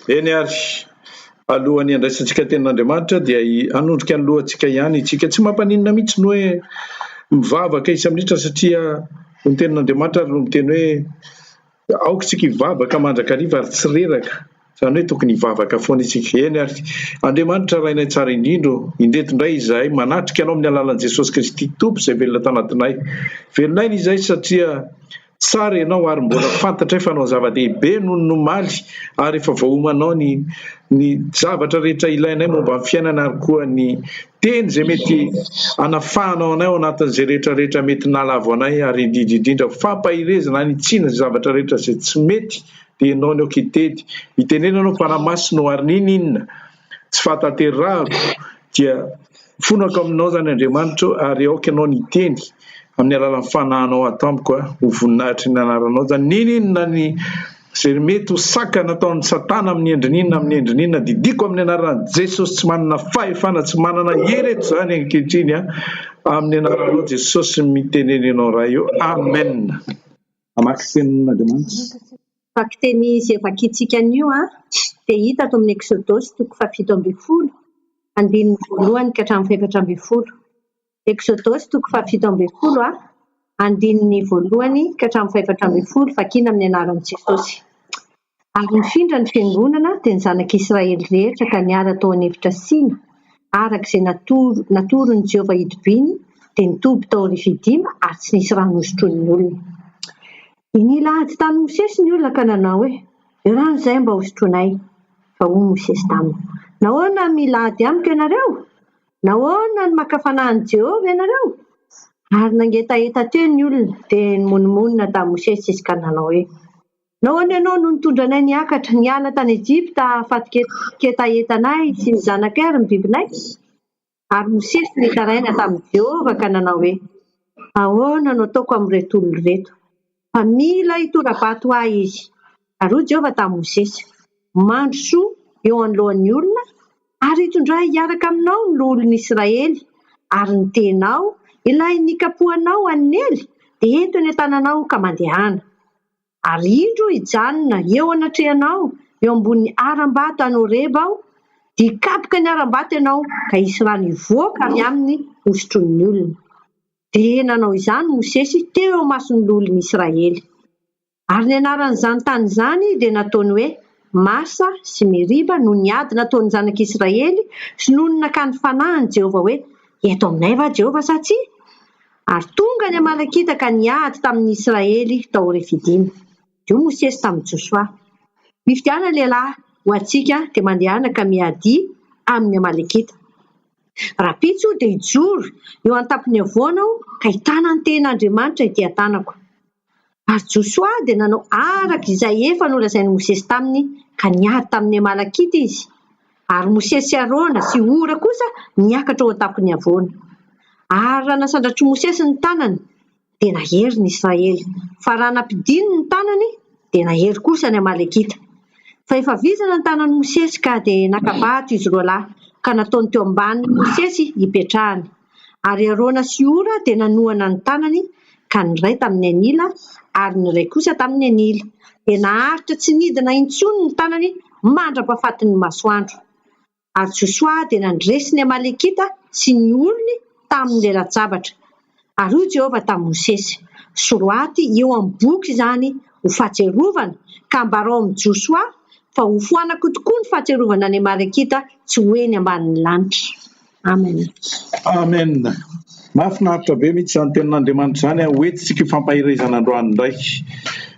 eny ary alohan'ny andraisantsika tenin'Andriamanitra dia anondrika ny lohantsika ihany itsika, tsy mampaninona mihitsy no hoe mivavaka isa minitra, satria ny tenin'Andriamanitra ary no miteny hoe aoka tsika hivavaka mandrakariva ary tsy reraka, izany hoe tokony hivavaka foana isika. Eny ary Andriamanitra rainay tsara indrindro, indreto indray izahay manatrika anao amin'ny alalan'i Jesosy Kristy Tompo izay velona tanatinay. Velonay izahay satria tsara ianao ary mbola fantatra fa anao zava-dehibe noho ny nomaly, ary efa voahomanao ny zavatra rehetra ilainay momba ny fiainana, ary koa ny teny izay mety anafahanao anay ao anatin'izay rehetrarehetra mety nalavo anay, ary indrindra fampahirezana anitsiana izay zavatra rehetra izay tsy mety dia ianao ny aoka hitety hitenenanao fanamasina ary ninina tsy fataterahako dia fonako aminao zany Andriamanitra, ary aoka ianao ny teny amin'ny alalan'ny fanahinao atamiko ho voninahitry ny anaranao zany ninina ny izay mety ho saka nataon'ny Satana amin'ny endrininina didiko amin'ny anaran'i Jesosy, tsy manana fahefana, tsy manana hereto zany ankehitriny amin'ny anaranao Jesosy mitenenenao raha io, amen. Amaky tenin'Andriamanitra. Faky teny izay vakitsika an'io dia hita ato amin'ny Exodosy 7:10 andininy voalohany ka hatramin'ny 11. Exodosy 7:10 andininy voalohany ka hatramin'ny 11 vakina amin'ny anaran'i Jesosy. Ary nifindra ny fiangonana dia ny zanak'Israely rehetra ka niara tao an'efitra sina arak'izay natorony Jehovah hidobiny, dia nitoby tao Refidim ary tsy nisy rano hosotroan'ny olona. Nilahady tamin'i Mosesy ny olona ka nanao hoe io rano izay mba hosotroanay. Fa hoy Mosesy taminy, nahoana milahady amiko ianareo? Nahoana ny makafanahan'i Jehovah ianareo? Ary nangetaeta teo ny olona dia nimonimonna tamin'i Mosesy izy ka nanao hoe nahoana ianao no nitondra anay niakatra niala tany Ejipta fatiketaetanay sy ny zanakay ary ny bibinay? Ary Mosesy nitaraina tamin'i Jehovah ka nanao hoe ahoana no ataoko amin'ireto olona reto? Fa mila hitorabato ahy izy. Ary hoy Jehovah tamin'i Mosesy, mandro soa eo anoloan'ny olona ary hitondray hiaraka aminao ny olon'i Israely, ary ny tenao ilay nikapohanao anely dia eto ny an-tananao ka mandehana. Ary indro hijanona eo anatrehanao eo ambonin'ny aram-bato any Horeba aho, dia hikapoka ny aram-bato ianao ka hisy rano hivoaka avy aminy hosotroan'ny olona. Dia nanao izany Mosesy teo eo mason'ny olon'i Israely. Ary ny anaran'izany tany izany dia nataony hoe Masa sy Meriba no niady nataon'ny zanak'Israely sy noho ny nakany fanahiny Jehovah hoe eto aminay va Jehovah sa tsia? Ary tonga ny Amalekita ka niady tamin'ny Israely tao Refidim. Io Mosesy tamin'i Josoa. Mifidiana lehilahy ho antsika dia mandehana ka miady amin'ny Amalekita. Rapitso dia hijoro eo an-tampony avoanao ka hitana ny ten'Andriamanitra ety an-tanako. Ary Josoa dia nanao araka izay efa nolazain'i Mosesy taminy ka niady tamin'ny Amalekita izy. Ary Mosesy sy Arona sy Ora kosa niakatra ao an-tampony avoana. Ary raha nasandratry Mosesy ny tanany dia nahery ny Israely, fa raha nampidiny ny tanany dia nahery kosa ny Amalekita. Fa efa vizana ny tanan'i Mosesy ka dia nakabato izy roa lahy ka nataony teo ambanin'ny Mosesy hipetrahany. Ary Arona sy Ora dia nanohana ny tanany ka ny iray tamin'ny anila ary ny iray kosa tamin'ny anila. Dia naharitra tsy nidina intsony ny tanany mandra-pahafatin'ny masoandro. Ary Josoa dia nandresy ny Amalekita sy ny olony tamin'ny lela-javatra. Ary hoy Jehovah tamin'i Mosesy, soroaty eo amin'ny boky izany ho fahatsiarovana ka ambarao amin'ny Josoa fa ho foanako tokoa ny fahatsiarovana ny Amalekita tsy hoeny ambanin'ny lanitra. Amen. Amen. Mahafinaritra be mihitsy izany tenin'Andriamanitra izany hoentintsika fampahirezana androany ndraiky.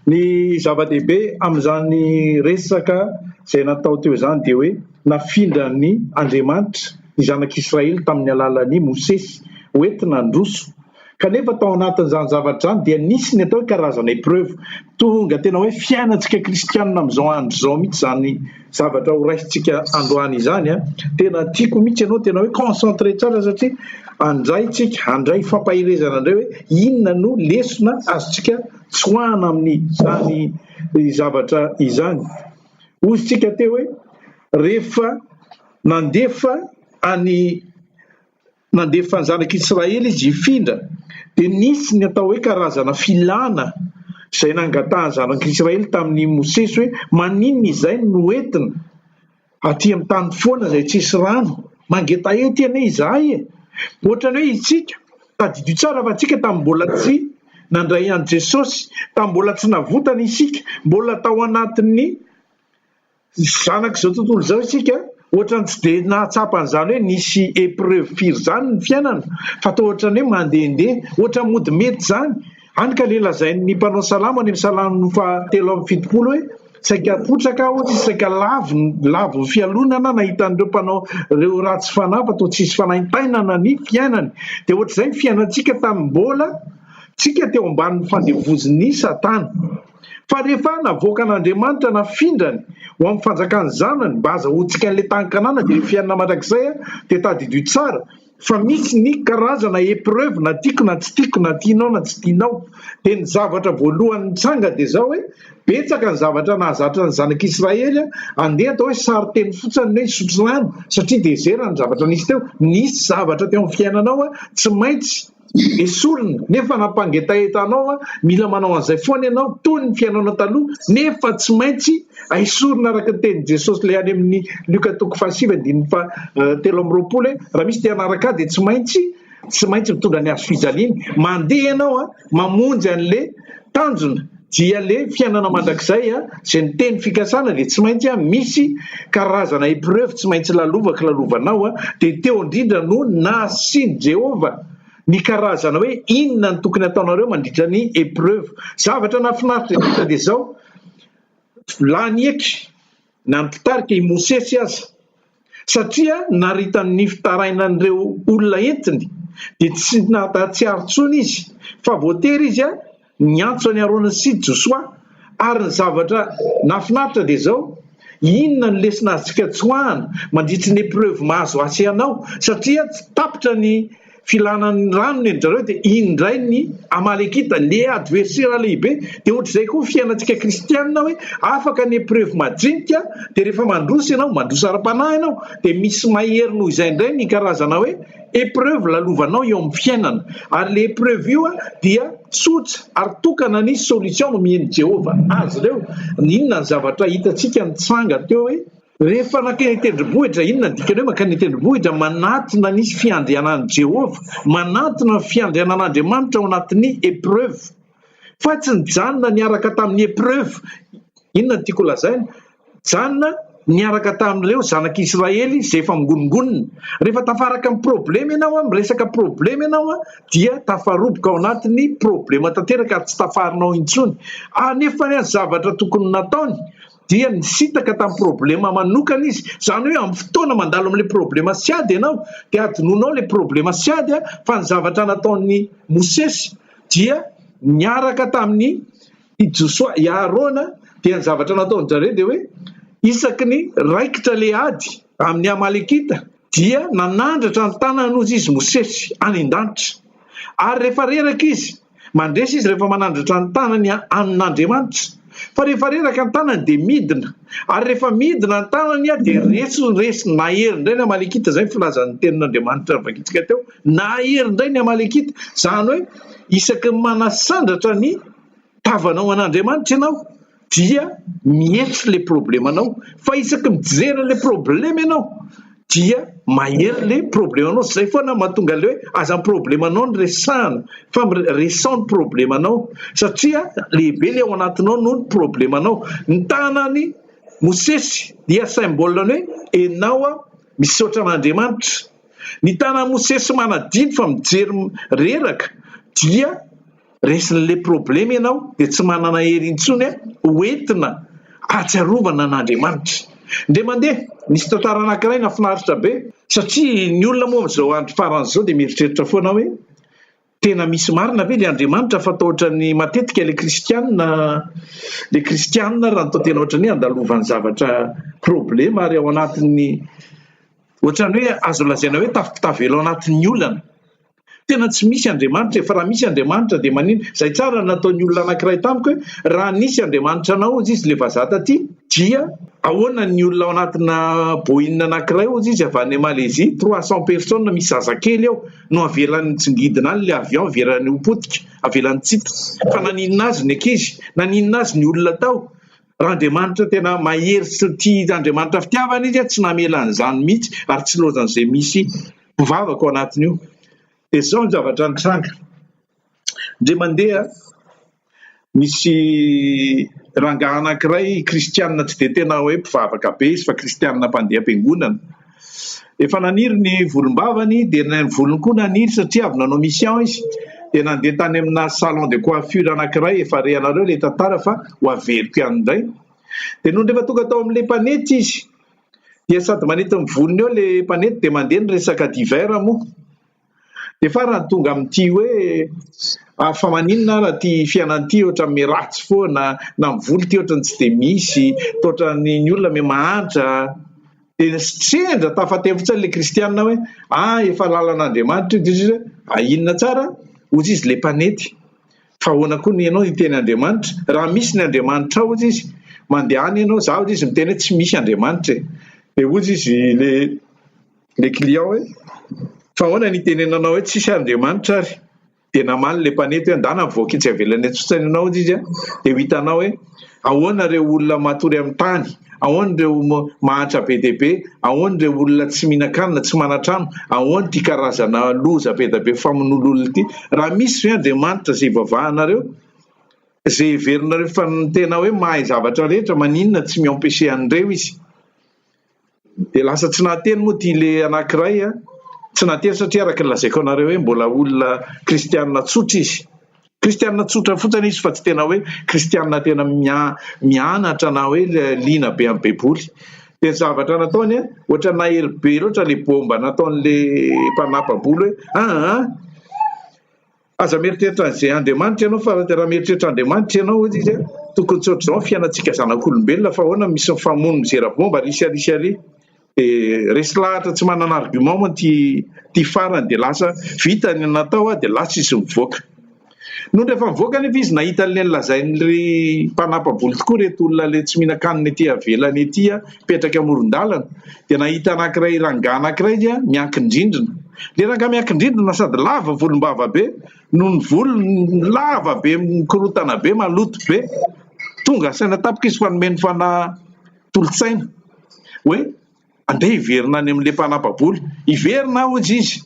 Ny zava-dehibe amin'izany resaka izay natao teo izany dia hoe nafindra ny Andriamanitra ny zanak'Israely tamin'ny alalan'i Mosesy hoentina handroso. Kanefa tao anatin'izany zavatra izany dia nisy ny atao hoe karazana épreuve tonga tena hoe fiainantsika kristianina amin'izao andro izao mihitsy izany zavatra ho raisintsika androany izany. Tena tiako mihitsy ianao tena hoe concentré tsara, satria handray fampahirezana indray hoe inona no lesona azontsika tsoahana amin'izany zavatra izany. Ozintsika teo hoe rehefa nandefa ny zanak'Israely izy hifindra dia nisy ny atao hoe karazana filana izay nangatahany zanak'Israely tamin'ny Mosesy hoe maninona izay no entina aty amin'ny tany foana izay tsisy rano, mangeta ety ane izahay e. Ohatrany hoe isika tadidio tsara fa tsika tamin'ny mbola tsy nandray an' Jesosy, tamin'ny mbola tsy navotana isika, mbola tao anatin'ny zanak'izao tontolo izao isika, ohatrany tsy dia nahatsapan'izany hoe nisy épreuve firy zany ny fiainana, fa tao ohatrany hoe mandehandeha, ohatra mody mety zany. Hany ka lazain'ny mpanao salamo any amin'ny salamo fahatelo amby fitopolo hoe saika potraka ohatra saika lavo fialonana nahita an'ireo mpanao ireo ratsy fanahy fa toa tsisy fanahintainana ny fiainany. Dia ohatr'izay ny fiainantsika tamin'ny mbola tsika teo ambanin'ny fandevozin'ny Satana. Fa rehefa navoaka an'Andriamanitra nafindrany ho amin'ny fanjakany zanany mba azahoantsika an'ilay tankanana dia fiainana mandrakizay dia tadidio tsara. Fa misy ny karazana épreuve na tiako na tsy tiako, na tianao na tsy tianao. Dia ny zavatra voalohany tsanga dia zao hoe betsaka ny zavatra nahazatra ny zanak'Israely andeha atao hoe sariteny fotsiny hoe fisedrana, satria dezera ny zavatra nisy teo. Nisy zavatra teo amin'ny fiainanao tsy maintsy esorina, nefa nampangetaetanao mila manao an'izay foana ianao toy ny fiainana taloha, nefa tsy maintsy esorina araka ny tenin' Jesosy le any amin'ny Luka 7:3 raha misy dia anaraka dia tsy maintsy mitondra ny azo fijaliana. Mandeha ianao mamonjy an'le tanjona dia le fiainana mandrakizay izay ny teny fikasana dia tsy maintsy misy karazana épreuve, tsy maintsy lalovanao dia teo indrindra no nasiany Jehova ny karazana hoe inona ny tokony ataonareo mandritra ny épreuve. Zavatra nafinaritra dia zao lany eky nampitarika i Mosesy aza, satria naritan'ny fitarainan'ireo olona entiny dia tsy natatsiaro tsony izy, fa voatery izy niantso ny Arona sy Josoa. Ary ny zavatra nafinaritra dia zao inona ny lesina azontsika tsoahana mandritra ny épreuve mahazo asy anao, satria tsy tapitra ny filanan'ny rano ny zareo dia indray ny Amalekita le adversera lehibe. Dia ohatr'izay koa fiainantsika kristianina hoe afaka ny épreuve majinika dia rehefa mandroso ianao, mandroso ara-panahy ianao, dia misy mahery noho izay indray ny karazana hoe épreuve lalovanao eo amin'ny fiainana. Ary le épreuve io dia tsotra ary tokana ny solution no mihaino Jehova azy ireo. Inona ny zavatra hitantsika ny tsanga teo hoe rehefa nakeny tendrombohitra, inona ny dikany hoe makany tendrombohitra? Manatona ny fiandrianan'i Jehova, manatona ny fiandrianan'Andriamanitra ao anatin'ny épreuve, fa tsy nijanona niaraka tamin'ny épreuve. Inona ny tiako lazaina? Janona niaraka tamin'ireo zanak'Israely izay efa migonongonona. Rehefa tafaraka amin'ny problème ianao, miresaka problème ianao dia tafaroboka ao anatin'ny problème tanteraka ary tsy tafarinao intsony. Nefa ny zavatra tokony nataony dia nisitaka tamin'ny problème manokana izy. Zany hoe amin'ny fotoana mandalo amin'ilay problème siady ianao dia adinonao ilay problème siady fa ny zavatra nataon'ny Mosesy dia niaraka tamin'ny Josoa, i Arona, dia ny zavatra nataony zareo dia hoe isaky ny raikitra le ady amin'ny Amalekita dia nanandratra ny tanan'ozy izy Mosesy any an-danitra. Ary rehefa reraka izy mandresy izy, rehefa manandratra ny tanany amin'Andriamanitra, fa rehefa reraka ny tanany dia midina. Ary rehefa midina ny tanany dia resy nahery indray ny Amalekita. Zay filazan'ny tenin'Andriamanitra vakitsika teo, nahery indray ny Amalekita. Zany hoe isaky ny manasandratra ny tavanao an'Andriamanitra ianao dia mihetsy le problème anao, fa isaky mijery le problème ianao dia mahery le problème anao. Zay foana mahatonga le hoe aza ny problème anao ny resahana, fa resao ny problème anao, satria lehibe le ao anatinao noho ny problème anao. Ny tanany Mosesy dia symbole ny hoe enao misaotra an'Andriamanitra. Ny tanany Mosesy manadiny fa mijery reraka dia resin'le problème ianao dia tsy manana hery intsony hoentina atsiarovana an'Andriamanitra. Ndre mandeha nisy tantara anankiray nafinaritra be, satria ny olona moa amin'izao andro faran'izao dia mieritreritra foana hoe tena misy marina ve le Andriamanitra fa atao ohatran'ny matetika le kristianina raha natao tena ohatran'ny andalovany zavatra problème ary ao anatin'ny ohatran'ny hoe azo lazaina hoe tafitavelo ao anatin'ny olana. Tena tsy misy Andriamanitra, fa raha misy Andriamanitra dia manino? Zay tsara nataon'ny olona anankiray tamiko hoe raha nisy Andriamanitra anao izy le vazata ty dia ahoana ny olona ao anatina boina anankiray ozy izy avy any Malaisie 300 personnes misy zazakely ao no avelan'ny tsingidina any le avion avelan'ny hopotika avelan'ny tsita fa naninona azy ny ankizy naninona azy ny olona tao raha Andriamanitra tena mahery sy tia Andriamanitra fitiavana izy tsy namela an'izany mihitsy ary tsy lozan'izay misy mpivavaka ao anatiny io dia zao ny zavatra nitranga ndre mandeha misy rangahy anankiray kristianina tsy dia tena hoe mpivavaka be izy fa kristianina mpandeha am-piangonana efa naniry ny volombavany dia ny volony koa naniry satria avy nanao mission izy dia nandeha tany amina salon de coiffure anankiray efa reanareo le tantara fa ho averiko ihany indray dia noho rehefa tonga tao amin'ilay mpanety izy dia sady manety ny volony eo le mpanety dia mandeha ny resaka divers moa dia farany tonga amin'ity hoe fa maninona raha ty fiainan'ity ohatra miratsy foana na mivoly ty ohatra ny tsy dia misy toatra ny olona me mahantra dia sendra tafatevitra le kristianina hoe efa lalan'Andriamanitra io dia izy inona tsara ozy izy le mpanety fa ahoana koa ny ianao hiteny Andriamanitra raha misy ny Andriamanitra ao ozy izy mandeha any ianao za ozy izy miteny hoe tsy misy Andriamanitra dia ozy izy le client hoe fa ahoana ny tenenanao hoe tsisy Andriamanitra ary dia namaly le mpanety hoe andana mivoaka itsy avelany atsotsany ianao ozy izy dia ho hitanao hoe ahoana reo olona matory amin'ny tany ahoana reo mahantra be dia be ahoana reo olona tsy mihinan-kanina tsy manatrano ahoana ty karazana loza be dia be famon'ololona ity raha misy hoe Andriamanitra izay ivavahanareo izay heverinareo fa tena hoe mahay zavatra rehetra maninona tsy miampese an'ireo izy dia lasa tsy nahateny moa ty le anankiray tsy nahateny satria araka lazaiko anareo hoe mbola olona kristianina tsotra izy kristianina tsotra fotsiny izy fa tsy tena hoe kristianina tena mianatra na hoe liana be amin'ny baiboly dia zavatra nataony ohatra nahery be loatra le bomba nataon'le mpanapa-boly hoe aza mieritreritra an'izay Andriamanitra ianao fa raha mieritreritra Andriamanitra ianao ozy izy tokony tsy ohatr'izao ny fiainantsika zanak'olombelona fa ahoana misy mifamono mizera bomba risy ary dia resy lahatra tsy manana argument moa ty farany dia lasa vita ny natao dia lasa izy mivoaka noho rehefa mivoaka nefa izy nahita le lazain'ry mpanapa-boly tokoa reto olona le tsy mihinan-kanina ety avelany ety petraka amoron-dalana dia nahita anankiray rangahy anankiray izy miankin-drindrina le rangahy miankin-drindrina sady lava volombava be no ny volony lava be mikorotana be maloto be tonga saina tapika izy fanomeny fana tolotsaina hoe andeha hiverina any amin'le mpanapa-boly hiverina ozy izy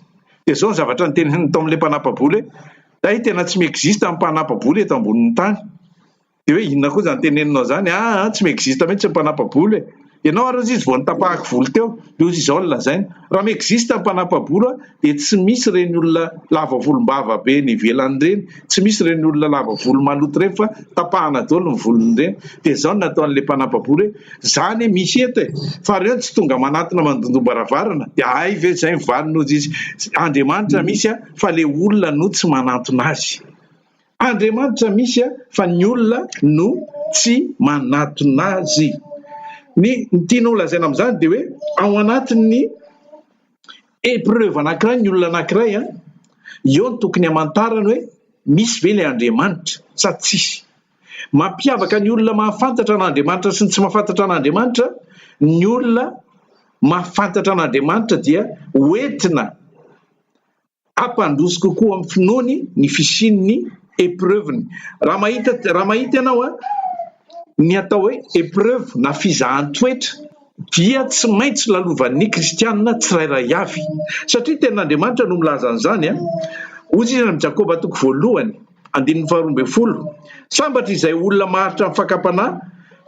dia zao ny zavatra nyteny tao amin'le mpanapa-boly hoe tena tsy miexiste amin'ny mpanapa-boly eto ambonin'ny tany dia hoe inona koa zany teneninao zany tsy miexiste mihitsy mpanapa-boly ianao ary ozy izy vao nitapahako voly teo dia ozy izao ny lazainy raha miexiste amin'ny mpanapa-boly dia tsy misy reny olona lava volombava be ny ivelany reny tsy misy reny olona lava volo maloto reny fa tapahana daholo ny volony reny dia zao ny nataon'le mpanapa-boly hoe zany misy eto fa reo tsy tonga manatona mandondombaravarana dia ve zay mivalina ozy izy Andriamanitra misy fa le olona no tsy manatona azy Andriamanitra misy fa ny olona no tsy manatona azy ny tiana ho lazaina amin'izany dia hoe ao anatin'ny épreuve anankiray ny olona anankiray eo ny tokony hamantarany hoe misy ve ilay Andriamanitra sa tsisy mampiavaka ny olona mahafantatra an'Andriamanitra sy ny tsy mahafantatra an'Andriamanitra ny olona mahafantatra an'Andriamanitra dia hoentina hampandroso kokoa amin'ny finoany ny fisian'ny épreuveny raha mahita ianao ny atao hoe épreuve na fizahan-toetra dia tsy maintsy lalovan'ny kristianina tsirairay avy satria ten'Andriamanitra no milaza an'izany ozy izy amin'ny Jakoba toko voalohany 12 sambatra izay olona maharitra amin'ny fakapanahy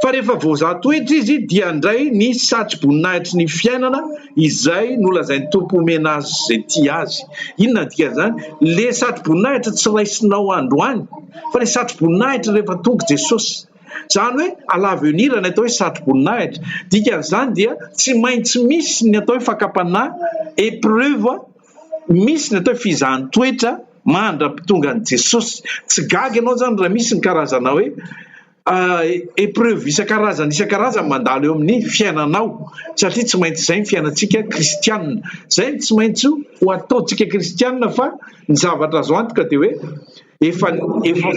fa rehefa voazahatoetra izy dia ndray ny satry-boninahitry ny fiainana izay nolazain'ny tompo omena azy izay tia azy inona dika zany le satry-boninahitra tsy raisinao androany fa le satry-boninahitra rehefa tonga Jesosy zany hoe alavenira ny atao hoe satry-boninahitra dikan'izany dia tsy maintsy misy ny atao hoe fakapanahy épreuve misy ny atao hoe fizahan-toetra mandra-pitonga an' Jesosy tsy gaga ianao zany raha misy ny karazana hoe épreuve isan-karazany mandalo eo amin'ny fiainanao satria tsy maintsy izay ny fiainantsika kristianina zay tsy maintsy ho ataontsika kristianina fa ny zavatra azo antoka dia hoe efa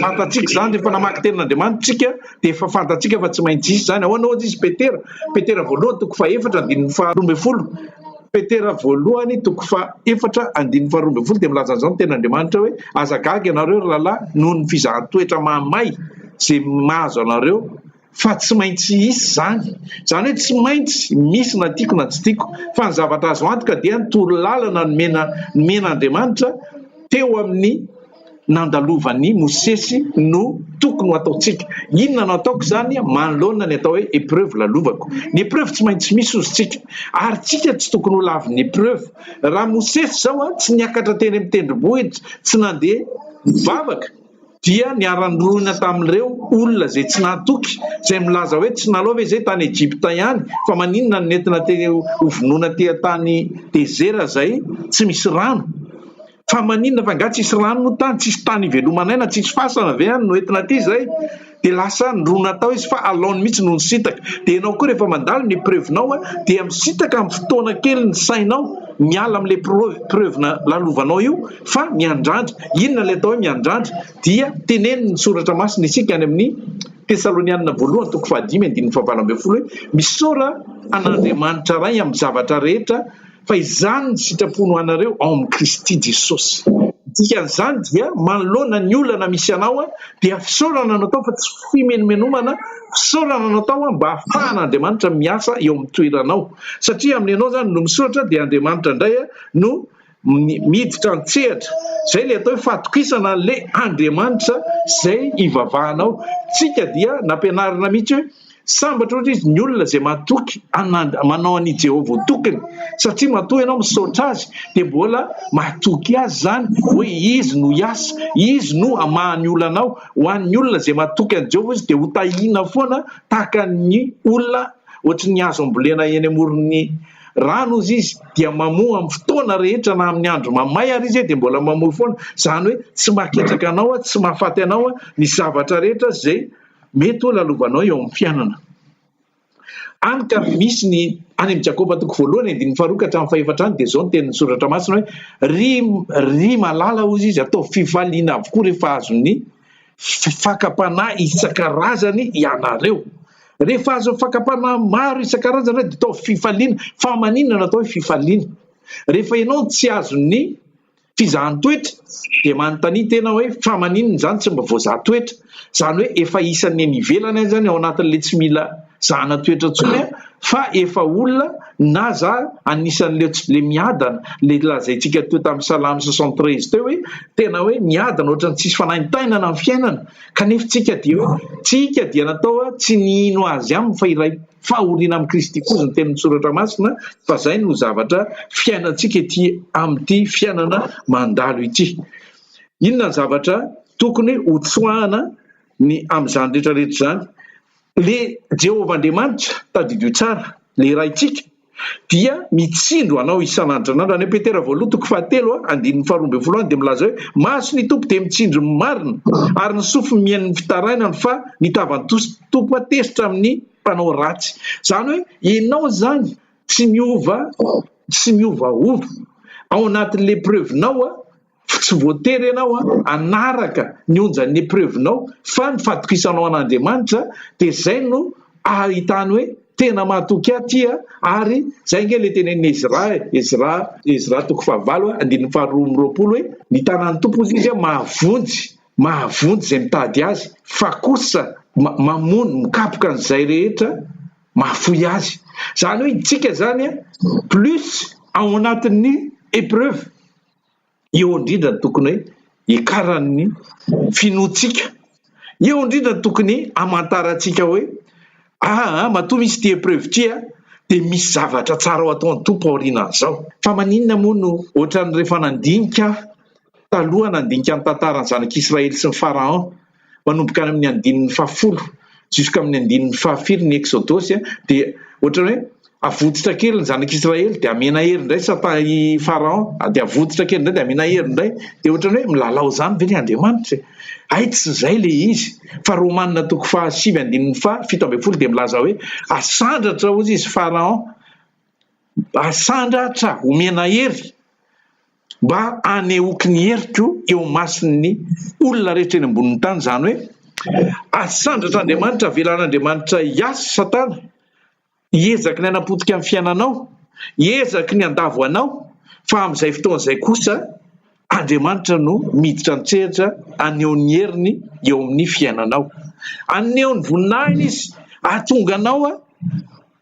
fantatsika zany rehefa namaky tenin'Andriamanitra dia efa fantatsika fa tsy maintsy isy zany. Ahoana ohatsy izy Petera voalohany toko faefatra andininy faha 12. Petera voalohany toko faefatra andininy faha 12 dia milaza an'izao ny tenin'Andriamanitra hoe azagaga ianareo rahalahy noho ny fizahan-toetra mamay zay mahazo anareo, fa tsy maintsy isy zany hoe tsy maintsy misy na tiako na tsy tiako, fa ny zavatra azo antoka dia ny torolalana nomen'Andriamanitra teo amin'ny nandalovan'ny Mosesy no tokony ho ataontsika. Inona no ataoko zany? Manoloana ny atao hoe épreuve lalovako. Ny épreuve tsy maintsy misy ozy tsika, ary tsika tsy tokony ho lavy ny épreuve. Raha Mosesy zao tsy niakatra teny amin'ny tendrombohitra, tsy nandeha mivavaka, dia niara-ndroina tamin'ireo olona zay tsy nahatoky, zay milaza hoe tsy nalao ve zay tany Egypta ihany, fa maninona no nentina hovonoana tany dezera zay tsy misy rano, fa maninona fa nga tsisy rano no tany, tsisy tany ivelomanaina, tsisy fasana ve any no entina ty zay, dia lasa ndrona tao izy fa alaony mihitsy no nisitaka. Dia ianao koa rehefa mandalo ny épreuvenao dia misitaka amin'ny fotoana kely ny sainao, miala amin'ilay preuve lalovanao io, fa miandrandra. Inona ilay atao hoe miandrandra? Dia teneniny ny soratra masina isika any amin'ny Tesalonianina voalohany toko 5:7 hoe misaora an'Andriamanitra ray amin'ny zavatra rehetra, fa izany ny sitrapon'ny anareo ao amin'ny Kristy Jesosy. Dikan'izany dia manoloana ny olana misy anao dia fisaorana natao fa tsy fimenomenomana, fisaorana natao mba ahafahan'Andriamanitra miasa eo amin'ny toeranao, satria amin'ny anao zany no misoratra dia Andriamanitra indray no miditra an-tsehatra. Zay le atao hoe fatokisana le Andriamanitra zay ivavahanao. Tsika dia nampianarina mihitsy hoe sambatra ohatra izy ny olona zay matoky manao an'i Jehovah ho tokony, satria matoa ianao misaotra azy dia mbola matoky azy zany hoe izy no hiasa, izy no amahany olanao. Ho an'ny olona zay matoky an'i Jehovah izy dia ho tahiana foana tahaka ny olona ohatry ny azo ambolena eny amoron'ny rano izy dia mamoa amin'ny fotoana rehetra na amin'ny andro mamay ary izy dia mbola mamoa foana, zany hoe tsy maketraka anao, tsy mahafaty anao ny zavatra rehetra zay mety ho lalovanao eo amin'ny fiainana. Any ka misy ny any amin'ny Jakoba toko 1:2-4 dia zao ny tenin'ny soratra masina hoe ry malala ozy izy atao fifaliana avokoa rehefa azony fakapanahy isan-karazany ianareo. Rehefa azo fakapanahy maro isan-karazany dia atao fifaliana. Fa maninona no atao hoe fifaliana? Rehefa ianao tsy azony fizahan-toetra dia manontania tena hoe fa maninona zany tsy mba voazahan-toetra? Zany hoe efa isan'ny nivelana zany ao anatin'le tsy mila zahana-toetra tsony, fa efa olona na za anisan'le le miadana, le lazaintsika teo tamin'ny Salamy 73 teo hoe tena hoe miadana ohatrany tsisy fanahintainana amin'ny fiainana, kanefa tsika dia natao tsy nihino azy aminy fa iray fahoriana amin'ny Kristy kosa ny tenin'ny soratra masina, fa zay no zavatra fiainantsika ety amin'ity fiainana mandalo ity. Inona ny zavatra tokony hotsoahana ny amin'izany rehetrarehetra zany? Le Jehovah Andriamanitra tadidio tsara le raintsika dia mitsindro anao isan'andro anandro. Any Petera voalohany toko 7:12 dia milaza hoe maso ny tompo dia mitsindro ny marina, ary ny sofiny mihain'ny fitarainany, fa nitavan'ny tompo atesitra amin'ny mpanao ratsy. Zany hoe ianao zany tsy miovaova ao anatin'le épreuvenao, tsy voatery ianao anaraka ny onjan'ny épreuvenao, fa ny fatokisanao an'Andriamanitra dia zay no ahitany hoe tena mahatoky aty, ary zay nge le tenen'ny Ezra toko 9:2 hoe ny tanàn'ny tompo izy mahavonjy zay mitady azy, fa kosa mamono mikapoka an'izay rehetra mahafoy azy. Zany hoe tsika zany plus ao anatin'ny épreuve eo indrindra tokony hoe hikaran'ny finoantsika, eo indrindra tokony hamantarantsika hoe matoa misy ty épreuve ty dia misy zavatra tsara ao ataon'ny tompo aorianan'izao. Fa maninona moa no ohatran'ny rehefa nandinika taloha, nandinika ny tantaran'ny zanak'Israely sy ny Pharaon manomboka any amin'ny andininy 10 juska amin'ny andininy 7 ny Exodosy, dia ohatrany hoe avotsitra kely ny zanak'Israely dia amena hery indray satay Pharaon, dia avotsitra kely indray dia amena hery indray, dia ohatrany hoe milalao zany ve le Andriamanitra? Tsy zay le izy. Fa Romanina toko 7:7 dia milaza hoe asandratra ozy izy Pharaon, asandratra omena hery mba anehoky ny heriko eo masiny olona rehetra eny ambonin'ny tany, zany hoe asandratr'Andriamanitra, avelan'Andriamanitra hiasa Satana, hiezaky ny hanapotika amin'ny fiainanao, hiezaky ny handavo anao, fa amin'izay fotoan'izay kosa Andriamanitra no miditra an-tsehatra aneho ny heriny eo amin'ny fiainanao, aneho ny voninahiny izy, ahatonga anao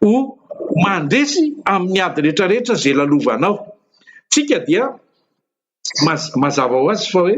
ho mandresy amin'ny ady rehetrarehetra zay lalovanao. Tsika dia mazava ho azy fa hoe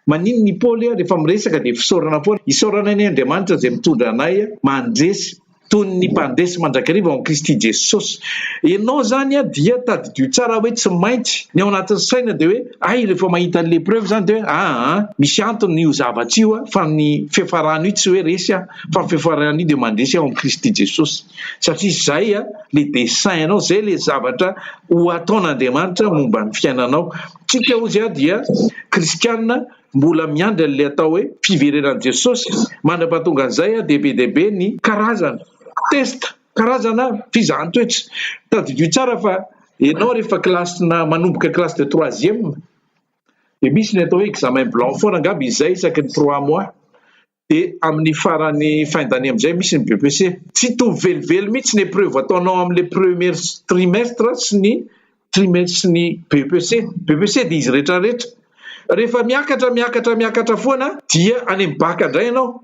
manino ny Paoly rehefa miresaka dia fisaorana foana, isaorana ny Andriamanitra izay mitondra anay mandresy toy ny mpandresy mandrakariva ao amin'i Kristy Jesosy. Ianao zany dia tadidio tsara hoe tsy maintsy ny ao anatin'ny saina dia hoe rehefa mahita an'le preuve zany dia hoe misy antony io zavatra io fa ny fiafarano io tsy hoe resy fa ny fiafarano io dia mandresy ao amin'i Kristy Jesosy, satria zay le dessin anao, zay le zavatra ho ataon'Andriamanitra momba ny fiainanao. Tsika ozy dia kristianina mbola miandry an'le atao hoe fiverenan'i Jesosy, mandrapahatonga an'izay dehibe ny karazana testa, karazana fizahan-toetra. Tadidio tsara fa ianao rehefa klasina manomboka classe de 3e dia misy ny atao hoe examen blanc foana angamba izay isaky ny 3 mois, dia amin'ny farany fin d'année amin'izay misy ny BPC. Tsy tovy velively mihitsy ny épreuve ataonao amin'le premier trimestre sy ny trimestre sy ny BPC dia izy rehetrarehetra. Rehefa miakatra foana dia any amin'ny bac indray ianao,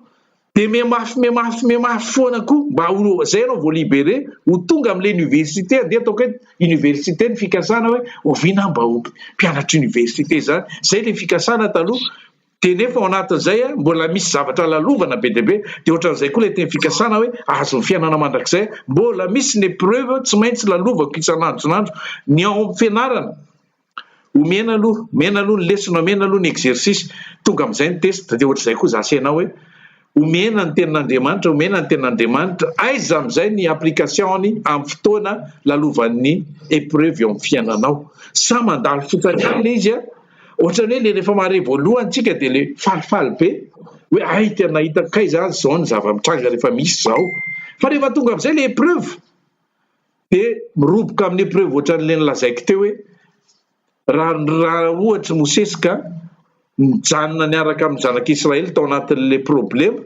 dia miamafy foana koa mba zay ianao vao libéré ho tonga amin'ilay université, dia ataoko hoe université ny fikasana hoe oviana mba ho mpianatra université zany, zay le fikasana taloha. Dia nefa ao anatin'izay mbola misy zavatra lalovana be dia be, dia ohatran'izay koa le teny fikasana hoe azo ny fiainana mandrakizay, mbola misy ny épreuve tsy maintsy lalovako isan'andro ny ao amin'ny fianarana. Omena aloha ny lesona, omena aloha ny exercice, tonga amin'izay ny test, dia ohatr'izay koa zasainao hoe omena ny tenin'Andriamanitra, aiza amin'izay ny application-ny amin'ny fotoana lalovan'ny épreuve eo amin'ny fiainanao. Sa mandalo fotsakany le izy ohatrany hoe le rehefa mahare voalohany tsika dia le falifaly be hoe tena hitako kay zany zao ny zava-mitranga rehefa misy zao, fa rehefa tonga amin'izay le épreuve dia miroboka amin'ny épreuve ohatran'le nilazaiko teo hoe raha ohatra mosesika mijanona niaraka amin'ny zanak'Israely tao anatin'le problème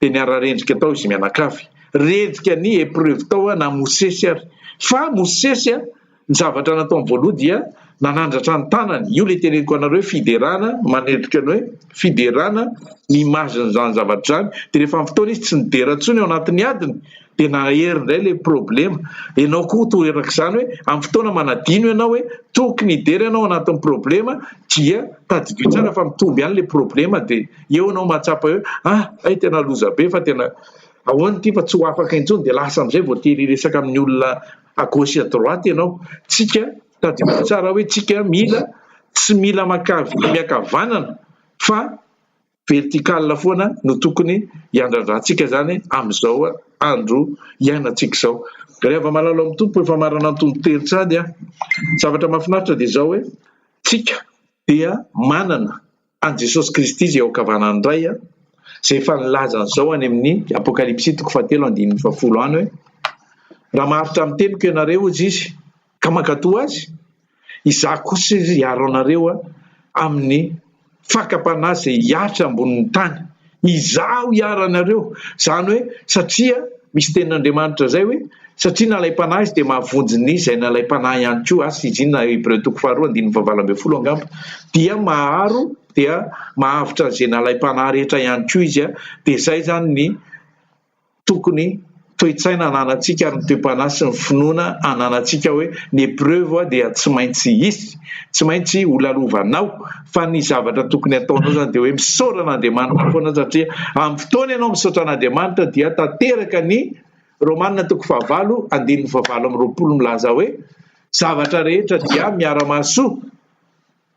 dia niara-rendrika tao izy mianakavy, rendrika ny épreuve tao na Mosesy ary, fa Mosesy ny zavatra natao amin'ny voalohany dia nanandratra ny tanany. Io le teneniko anareo fiderana, manendrika ny hoe fiderana ny imaziny zany zavatra zany, dia rehefa amin'ny fotoana izy tsy nidera intsony ao anatin'ny adiny dia nahery indray le problème. Ianao koa toeraka izany hoe amin'ny fotoana manadino ianao hoe tokony hidery ianao anatin'ny problème dia tadidio tsara fa mitomby ihany le problème, dia eo ianao mahatsapa hoe tena loza be fa tena ahoana ity fa tsy ho afaka intsony, dia lasa amin'izay voatery resaka amin'ny olona à gauche à droite ianao. Tsika tadidio tsara hoe tsika tsy mila miakavanana fa vertical foana no tokony hiandradrantsika zany amin'izao andro iainantsika izao. Rehefa malalo amin'ny tompo efa marana antonotelo sady zavatra mahafinaritra dia izao hoe tsika dia manana an Jesosy Kristy izay aokavanany iray izay efa nilaza an'izao any amin'ny Apokalipsy 3:10 any hoe raha maharitra amin'ny teniko ianareo izy ka mankatoa azy, izaho kosa izy hiaro anareo amin'ny fakapanahy izay hiatra ambonin'ny tany, izaho hiaro anareo. Zany hoe satria misy tenin'Andriamanitra zay hoe satria nalay-panahy izy dia mahavonjy ny izay nalay-panahy ihany koa, sy izy inona Hébreu 2:20 angamba, dia maharo dia mahavitra izay nalay-panahy rehetra ihany koa izy dia zay zany ny tokony toe-tsaina ananantsika ary ny toe-panahy sy ny finoana ananantsika hoe ny épreuve dia tsy maintsy hisy, tsy maintsy ho lalovanao, fa ny zavatra tokony ataonao zany dia hoe misaora an'Andriamanitra foana, satria amin'ny fotoana ianao misaotra an'Andriamanitra dia tanteraka ny Romanina 9:20 milaza hoe zavatra rehetra dia miara-mahasoa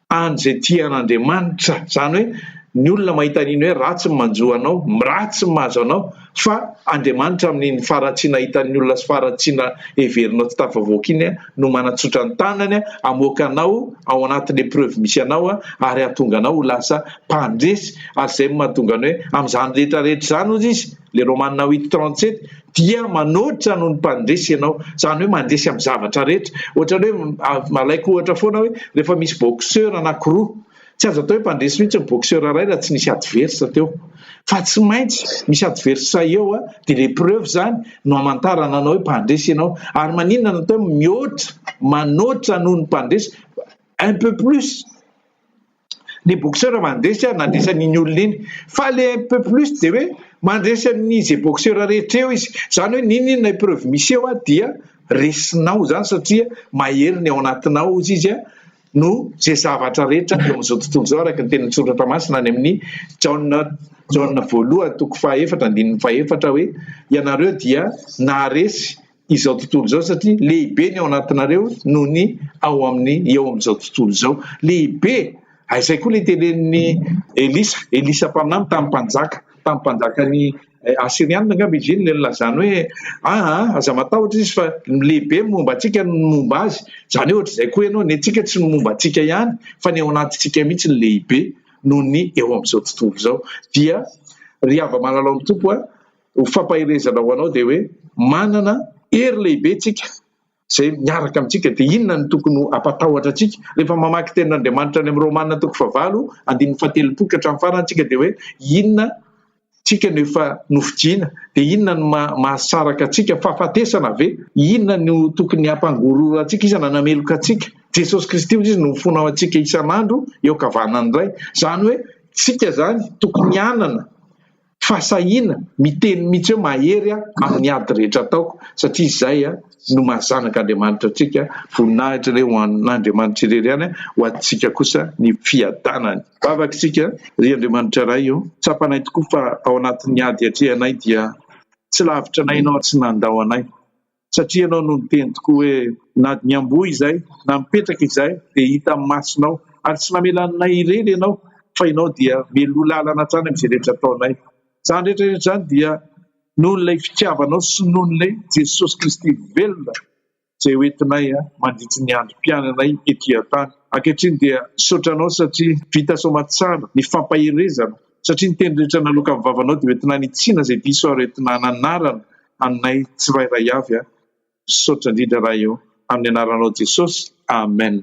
an'izay tian'Andriamanitra. Zany hoe ny olona mahita an'iny hoe ratsy ny manjoanao, ratsy ny mahazo anao, fa Andriamanitra amin'ny faratsiana hitan'ny olona sy faratsiana heverinao tsy tafavoaka iny no manatsotra ny tanany amoaka anao ao anatin'ny épreuve misy anao ary ahatonga anao ho lasa mpandresy, ary izay mahatonga ny hoe amin'izany rehetrarehetra izany ozy izy le Romanina 8:37 dia manoatra noho ny mpandresy ianao, zany hoe mandresy amin'ny zavatra rehetra. Ohatra hoe malaiko ohatra foana hoe rehefa misy boxeur anankiroa, tsy azo atao hoe mpandresy mihitsy ny boxeur iray raha tsy nisy adverse teo, fa tsy maintsy misy adverse eo dia les preuves zany no hamantarana anao hoe mpandresy ianao. Ary maninona natao mihoatra manoatra noho ny mpandresy un peu plus. Le boxeur mandresy nandresy an'iny olona iny, fa le un peu plus dia hoe mandresy amin'izay boxeur rehetra eo izy. Zany hoe ninona preuve misy eo dia resinao zany, satria mahery ny ao anatinao izy no zay zavatra rehetra eo amin'izao tontolo izao, araka ny tenin'ny soratra masina any amin'ny Jaona voalohany 4:4 hoe ianareo dia naharesy izao tontolo izao satria lehibe ny ao anatinareo noho ny ao amin'izao tontolo izao. Lehibe izay koa le tenenin'ny Elisa mpaminamy tamin'ny mpanjakany Asirianina angamba izy iny le nilazany hoe aza matahotra izy fa lehibe momba antsika no momba azy. Zany hoe ohatr'izay koa ianao, ny antsika tsy no momba antsika ihany fa ny ao anatintsika mihitsy ny lehibe noho ny eo amin'izao tontolo izao. Dia ry hava malalao amin'ny tompo ho fampahirezana ho anao dia hoe manana hery lehibe tsika zay miaraka amintsika. Dia inona ny tokony ampatahotra antsika rehefa mamaky tenin'Andriamanitra any amin'ny Romanina 5:7-7 ka hatramin'ny farany antsika dia hoe inona tsika no efa nofidiana, dia inona no mahasaraka antsika, fahafatesana ve, inona no tokony hampangorora antsika, iza nanameloka antsika. Jesosy Kristy izy no mifonao antsika isan'andro eo kavanany iray. Zany hoe tsika zany tokony hanana fahasahiana miteny mihitsy hoe mahery amin'ny ady rehetra ataoko, satria izay no mahazanaka Andriamanitra antsika. Voninahitra ilay ho an'Andriamanitra irery ihany ho antsika kosa ny fiadanany. Vavaka isika ry Andriamanitra iray eo, tsapanay tokoa fa ao anatin'ny ady atrehanay dia tsy lavitra anay ianao, tsy nandao anay, satria ianao no niteny tokoa hoe na miamboa izay na mipetraka izay dia hita amin'ny masonao, ary tsy namelanay irery ianao fa ianao dia meloa lalana hatrany amin'izay rehetra ataonay. Zany rehetrarehetra zany dia noho n'ilay fitiavanao sy noho n'ilay Jesosy Kristy velona izay hoentinay mandritra ny androm-piainanay etỳ an-tany. Ankehitriny dia saotranao satria vita soamatsara ny fampahirezana, satria ny teny rehetra naloka amin'ny vavanao dia hoentina nitsiana izay diso ary hoentina nanarana aminay tsirairay avy. Saotra indrindra raha eo amin'ny anaranao Jesosy, amen.